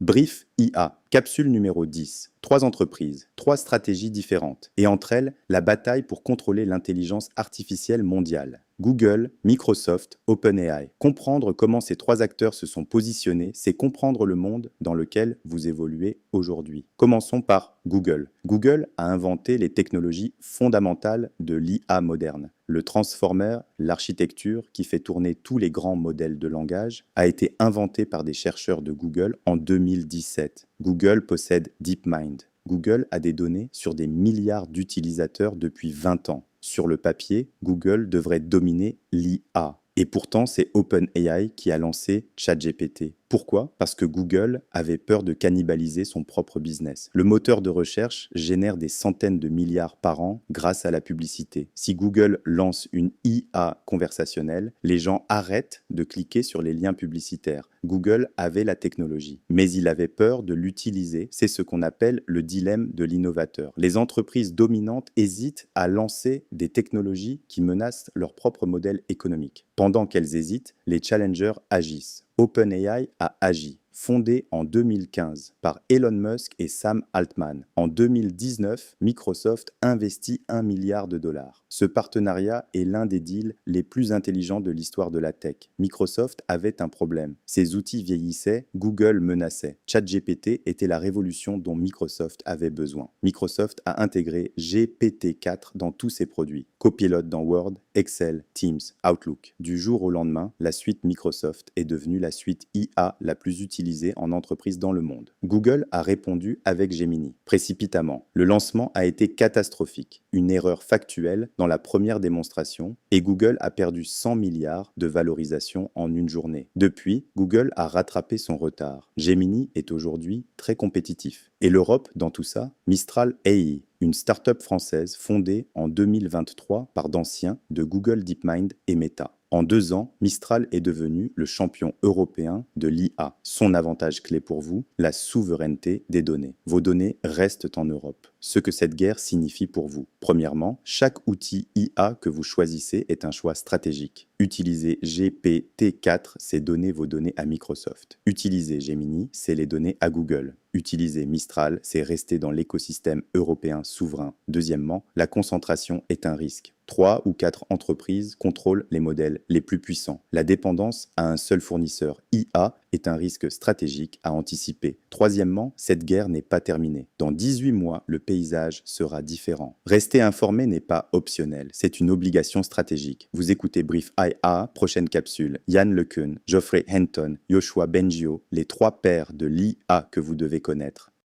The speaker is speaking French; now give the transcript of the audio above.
Brief IA, capsule numéro 10. 3 entreprises, 3 stratégies différentes, et entre elles, la bataille pour contrôler l'intelligence artificielle mondiale. Google, Microsoft, OpenAI. Comprendre comment ces 3 acteurs se sont positionnés, c'est comprendre le monde dans lequel vous évoluez aujourd'hui. Commençons par Google. Google a inventé les technologies fondamentales de l'IA moderne. Le transformer, l'architecture qui fait tourner tous les grands modèles de langage, a été inventé par des chercheurs de Google en 2017. Google possède DeepMind. Google a des données sur des milliards d'utilisateurs depuis 20 ans. Sur le papier, Google devrait dominer l'IA. Et pourtant, c'est OpenAI qui a lancé ChatGPT. Pourquoi? Parce que Google avait peur de cannibaliser son propre business. Le moteur de recherche génère des centaines de milliards par an grâce à la publicité. Si Google lance une IA conversationnelle, les gens arrêtent de cliquer sur les liens publicitaires. Google avait la technologie, mais il avait peur de l'utiliser. C'est ce qu'on appelle le dilemme de l'innovateur. Les entreprises dominantes hésitent à lancer des technologies qui menacent leur propre modèle économique. Pendant qu'elles hésitent, les challengers agissent. OpenAI a agi. Fondé en 2015 par Elon Musk et Sam Altman. En 2019, Microsoft investit 1 milliard de dollars. Ce partenariat est l'un des deals les plus intelligents de l'histoire de la tech. Microsoft avait un problème. Ses outils vieillissaient, Google menaçait. ChatGPT était la révolution dont Microsoft avait besoin. Microsoft a intégré GPT-4 dans tous ses produits. Copilot dans Word, Excel, Teams, Outlook. Du jour au lendemain, la suite Microsoft est devenue la suite IA la plus utilisée en entreprise dans le monde. Google a répondu avec Gemini, précipitamment. Le lancement a été catastrophique, une erreur factuelle dans la première démonstration, et Google a perdu 100 milliards de valorisation en une journée. Depuis, Google a rattrapé son retard. Gemini est aujourd'hui très compétitif. Et l'Europe, dans tout ça, Mistral AI, une start-up française fondée en 2023 par d'anciens de Google DeepMind et Meta. En 2 ans, Mistral est devenu le champion européen de l'IA. Son avantage clé pour vous, la souveraineté des données. Vos données restent en Europe. Ce que cette guerre signifie pour vous. Premièrement, chaque outil IA que vous choisissez est un choix stratégique. Utilisez GPT-4, c'est donner vos données à Microsoft. Utilisez Gemini, c'est les donner à Google. Utiliser Mistral, c'est rester dans l'écosystème européen souverain. Deuxièmement, la concentration est un risque. 3 ou 4 entreprises contrôlent les modèles les plus puissants. La dépendance à un seul fournisseur IA est un risque stratégique à anticiper. Troisièmement, cette guerre n'est pas terminée. Dans 18 mois, le paysage sera différent. Rester informé n'est pas optionnel, c'est une obligation stratégique. Vous écoutez Brief IA, prochaine capsule. Yann LeCun, Geoffrey Hinton, Yoshua Bengio, les 3 pères de l'IA que vous devez connaître.